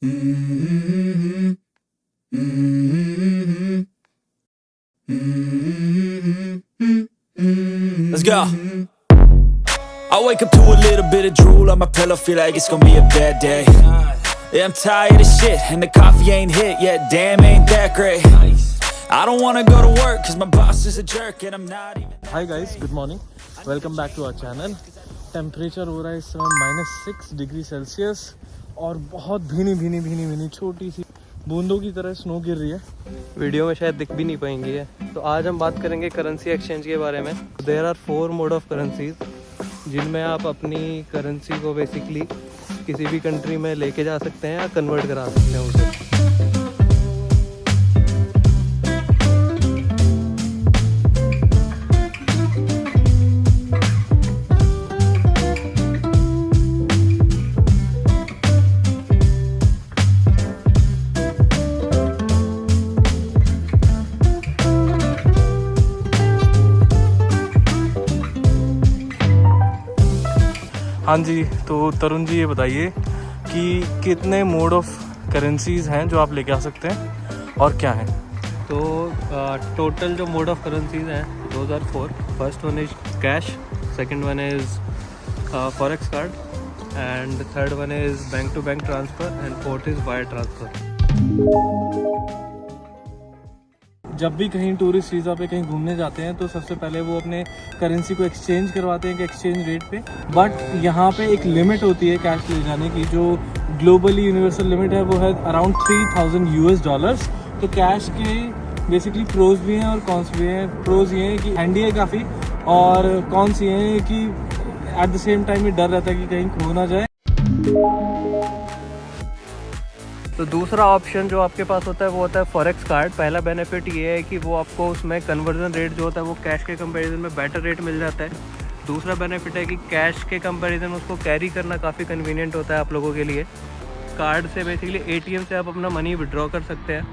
Let's go. I wake up to a little bit of drool on my pillow, feel like it's gonna be a bad day. Yeah, I'm tired of shit, and the coffee ain't hit yet, damn ain't that great. I don't wanna go to work, cause my boss is a jerk, and I'm not even... Hi guys, good morning. Welcome back to our channel. Temperature हो रहा है इस समय -6 degree Celsius और बहुत भीनी छोटी सी बूंदों की तरह स्नो गिर रही है। वीडियो में शायद दिख भी नहीं पाएंगी है। तो आज हम बात करेंगे करेंसी एक्सचेंज के बारे में। There are 4 mode of currencies जिनमें आप अपनी करेंसी को बेसिकली किसी भी कंट्री में लेके जा सकते हैं या कन्वर्ट करा सकते हैं उसे। हाँ जी, तो तरुण जी ये बताइए कि कितने मोड ऑफ करेंसीज हैं जो आप लेके आ सकते हैं और क्या है? तो टोटल जो मोड ऑफ करेंसीज हैं 2004। First one is cash, second one is forex card and third one is bank to bank transfer and fourth is wire transfer. जब भी कहीं टूरिस्ट वीज़ा पे कहीं घूमने जाते हैं तो सबसे पहले वो अपने करेंसी को एक्सचेंज करवाते हैं कि एक्सचेंज रेट पे, बट यहाँ पे एक लिमिट होती है कैश ले जाने की, जो ग्लोबली यूनिवर्सल लिमिट है वो है अराउंड $3000। तो कैश के बेसिकली प्रोज भी हैं और कॉन्स भी हैं। प्रोज ये हैं कि हैंडी है काफ़ी, और कॉन्स ये हैं कि एट द सेम टाइम ये डर रहता है कि कहीं खो ना जाए। तो दूसरा ऑप्शन जो आपके पास होता है वो होता है फॉरेक्स कार्ड। पहला बेनिफिट ये है कि वो आपको उसमें कन्वर्जन रेट जो होता है वो कैश के कंपैरिजन में बेटर रेट मिल जाता है। दूसरा बेनिफिट है कि कैश के कंपैरिजन उसको कैरी करना काफ़ी कन्वीनियंट होता है आप लोगों के लिए। कार्ड से बेसिकली एटीएम से आप अपना मनी विड्रॉ कर सकते हैं,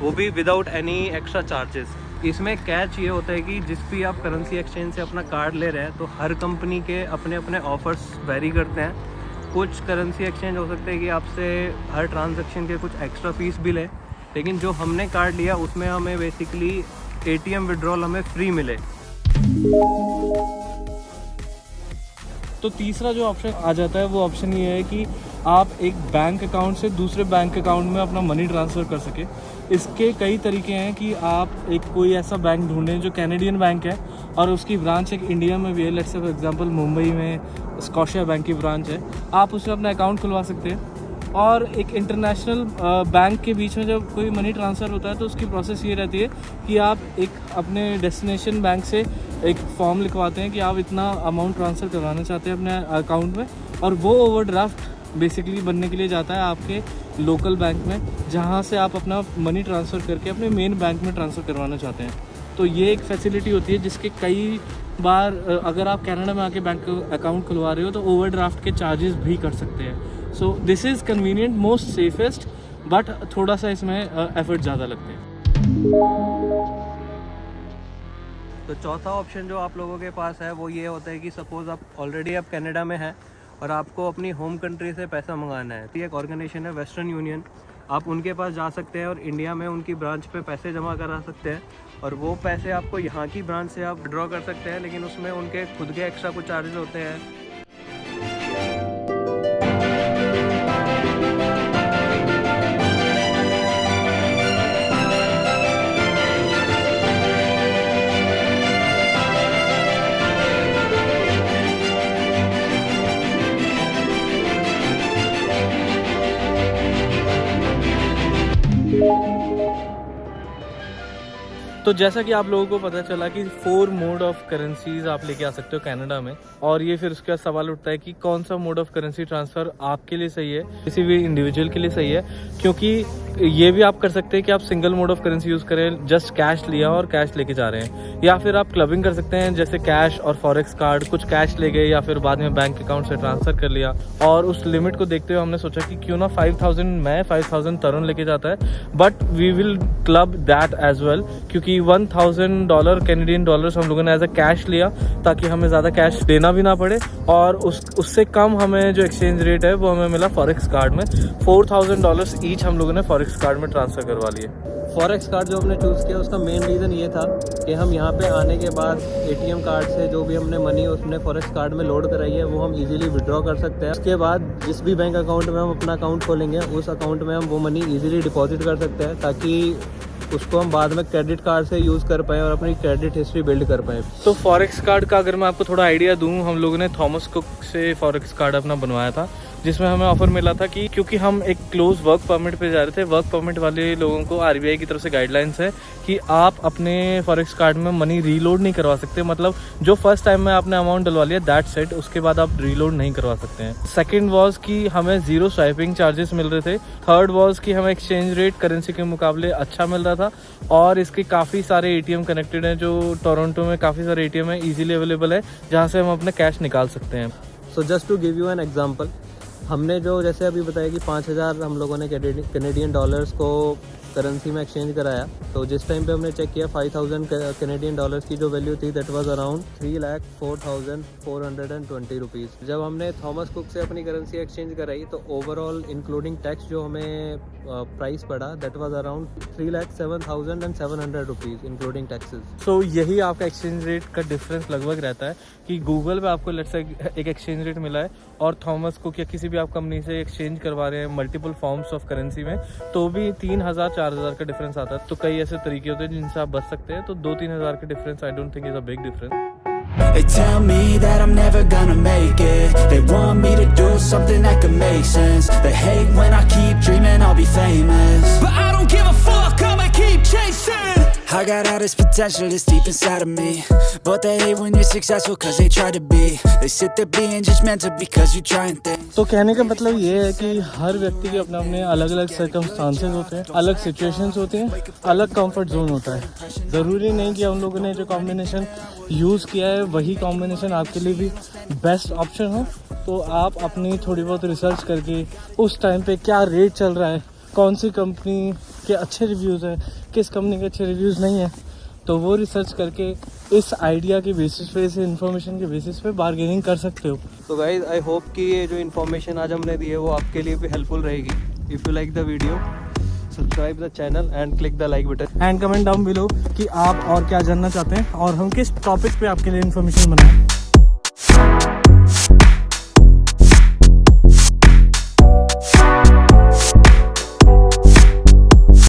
वो भी विदाउट एनी एक्स्ट्रा चार्जेस। इसमें कैच ये होता है कि जिस भी आप करेंसी एक्सचेंज से अपना कार्ड ले रहे हैं तो हर कंपनी के अपने अपने ऑफर्स वेरी करते हैं। कुछ करेंसी एक्सचेंज हो सकते हैं कि आपसे हर ट्रांजैक्शन के कुछ एक्स्ट्रा फीस भी लें, लेकिन जो हमने कार्ड लिया उसमें हमें बेसिकली एटीएम विड्रॉल हमें फ्री मिले। तो तीसरा जो ऑप्शन आ जाता है वो ऑप्शन ये है कि आप एक बैंक अकाउंट से दूसरे बैंक अकाउंट में अपना मनी ट्रांसफ़र कर सके। इसके कई तरीके हैं कि आप एक कोई ऐसा बैंक ढूंढें जो कैनेडियन बैंक है और उसकी ब्रांच एक इंडिया में भी है। Let's say for example Mumbai में स्कॉशिया बैंक की ब्रांच है, आप उसमें अपना अकाउंट खुलवा सकते हैं। और एक इंटरनेशनल बैंक के बीच में जब कोई मनी ट्रांसफ़र होता है तो उसकी प्रोसेस ये रहती है कि आप एक अपने डेस्टिनेशन बैंक से एक फॉर्म लिखवाते हैं कि आप इतना अमाउंट ट्रांसफ़र करवाना चाहते हैं अपने अकाउंट में, और वो ओवरड्राफ्ट बेसिकली बनने के लिए जाता है आपके लोकल बैंक में, जहाँ से आप अपना मनी ट्रांसफ़र करके अपने मेन बैंक में ट्रांसफ़र करवाना चाहते हैं। तो ये एक फैसिलिटी होती है जिसके कई बार अगर आप कनाडा में आके बैंक अकाउंट खुलवा रहे हो तो ओवरड्राफ्ट के चार्जेस भी कर सकते हैं। So this is convenient, most safest, but थोड़ा सा इसमें एफर्ट ज़्यादा लगते हैं। तो चौथा ऑप्शन जो आप लोगों के पास है वो ये होता है कि सपोज़ आप ऑलरेडी आप कनाडा में हैं और आपको अपनी होम कंट्री से पैसा मंगाना है। तो एक ऑर्गेनाइजेशन है वेस्टर्न यूनियन, आप उनके पास जा सकते हैं और इंडिया में उनकी ब्रांच पे पैसे जमा करा सकते हैं, और वो पैसे आपको यहाँ की ब्रांच से आप विड्रॉ कर सकते हैं, लेकिन उसमें उनके खुद के एक्स्ट्रा कुछ चार्जेस होते हैं। तो जैसा कि आप लोगों को पता चला कि 4 मोड ऑफ करेंसीज आप लेके आ सकते हो कनाडा में, और ये फिर उसका सवाल उठता है कि कौन सा मोड ऑफ करेंसी ट्रांसफ़र आपके लिए सही है, किसी भी इंडिविजुअल के लिए सही है। क्योंकि ये भी आप कर सकते हैं कि आप single mode of currency use करें, जस्ट कैश लिया और कैश लेके जा रहे हैं, या फिर आप क्लबिंग कर सकते हैं, जैसे कैश और फॉरेक्स कार्ड, कुछ कैश ले गए या फिर बाद में बैंक अकाउंट से ट्रांसफ़र कर लिया। और उस लिमिट को देखते हुए हमने सोचा कि क्यों ना 5000 मैं 5000 तरुण लेके जाता है, but we will club that as well, क्योंकि कि $1000 कैनेडियन डॉलर्स हम लोगों ने एज अ कैश लिया, ताकि हमें ज़्यादा कैश देना भी ना पड़े, और उससे कम हमें जो एक्सचेंज रेट है वो हमें मिला फॉरेक्स कार्ड में। $4000 ईच हम लोगों ने फॉरेक्स कार्ड में ट्रांसफ़र करवा लिए। फॉरेक्स कार्ड जो हमने चूज़ किया उसका मेन रीज़न ये था कि हम यहाँ पे आने के बाद ATM कार्ड से जो भी हमने मनी उसने फॉरेक्स कार्ड में लोड कराई है वो हम इजीली विड्रॉ कर सकते हैं। उसके बाद जिस भी बैंक अकाउंट में हम अपना अकाउंट खोलेंगे उस अकाउंट में हम वो मनी इजीली डिपॉजिट कर सकते हैं, ताकि उसको हम बाद में क्रेडिट कार्ड से यूज़ कर पाएँ और अपनी क्रेडिट हिस्ट्री बिल्ड कर पाएँ। तो फॉरेक्स कार्ड का अगर मैं आपको थोड़ा आइडिया दूं, हम लोगों ने थॉमस कुक से फॉरेक्स कार्ड अपना बनवाया था, जिसमें हमें ऑफर मिला था कि क्योंकि हम एक क्लोज वर्क परमिट पे जा रहे थे, वर्क परमिट वाले लोगों को RBI की तरफ से गाइडलाइंस है कि आप अपने फॉरेक्स कार्ड में मनी रीलोड नहीं करवा सकते। मतलब जो फर्स्ट टाइम में आपने अमाउंट डलवा लिया दैट सेट, उसके बाद आप रीलोड नहीं करवा सकते हैं। सेकंड वाज कि हमें 0 स्वाइपिंग चार्जेस मिल रहे थे। थर्ड वाज कि हमें एक्सचेंज रेट करेंसी के मुकाबले अच्छा मिल रहा था, और इसके काफ़ी सारे ATM कनेक्टेड हैं। जो टोरंटो में काफ़ी सारे ATM है, ईजिली अवेलेबल है, जहाँ से हम अपने कैश निकाल सकते हैं। So just to give you an example, हमने जो जैसे अभी बताया कि 5000 हम लोगों ने कैनेडियन डॉलर्स को करेंसी में एक्सचेंज कराया, तो जिस टाइम पे हमने चेक किया 5000 कैनेडियन डॉलर्स की जो वैल्यू थी दैट वाज अराउंड 3,04,420 रुपीज़। जब हमने थॉमस कुक से अपनी करेंसी एक्सचेंज कराई तो ओवरऑल इंक्लूडिंग टैक्स जो हमें प्राइस पड़ा that was around 3,07,700 rupees including taxes. तो यही आपका एक्सचेंज रेट का डिफरेंस लगभग रहता है कि गूगल पे आपको लेट्स से एक एक्सचेंज रेट मिला है, और थॉमस कुक या किसी भी आप कंपनी से एक्सचेंज करवा रहे हैं मल्टीपल फॉर्म्स ऑफ करेंसी में, तो भी 3000-4000 का डिफरेंस आता है। तो कई ऐसे तरीके होते हैं जिनसे आप बच सकते हैं। तो 2-3 का difference I don't think is a big difference. They tell me that I'm never gonna make it. They want me to do something that could make sense. They hate when I keep dreaming I'll be famous, but I don't give a fuck, I'ma keep chasing. I got all this potential that's deep inside of me, but they hate when you're successful cause they try to be. They sit there being judgmental because you're trying things. तो कहने का मतलब ये है कि हर व्यक्ति के अपने अपने अलग अलग सर्कमस्टांसेस होते हैं, अलग सिचुएशंस होती हैं, अलग कंफर्ट जोन होता है। ज़रूरी नहीं कि हम लोगों ने जो कॉम्बिनेशन यूज़ किया है वही कॉम्बिनेशन आपके लिए भी बेस्ट ऑप्शन हो। तो आप अपनी थोड़ी बहुत रिसर्च करके उस टाइम पे क्या रेट चल रहा है, कौन सी कंपनी के अच्छे रिव्यूज़ हैं, किस कंपनी के अच्छे रिव्यूज़ नहीं हैं, तो वो रिसर्च करके इस आइडिया के बेसिस पे, इस इन्फॉर्मेशन के बेसिस पे बार्गेनिंग कर सकते हो। तो गाइज आई होप कि ये जो इन्फॉर्मेशन आज हमने दी है वो आपके लिए भी हेल्पफुल रहेगी। If you like the video subscribe the channel and click the like button and comment down below कि आप और क्या जानना चाहते हैं और हम किस टॉपिक पे आपके लिए इन्फॉर्मेशन बनाएं।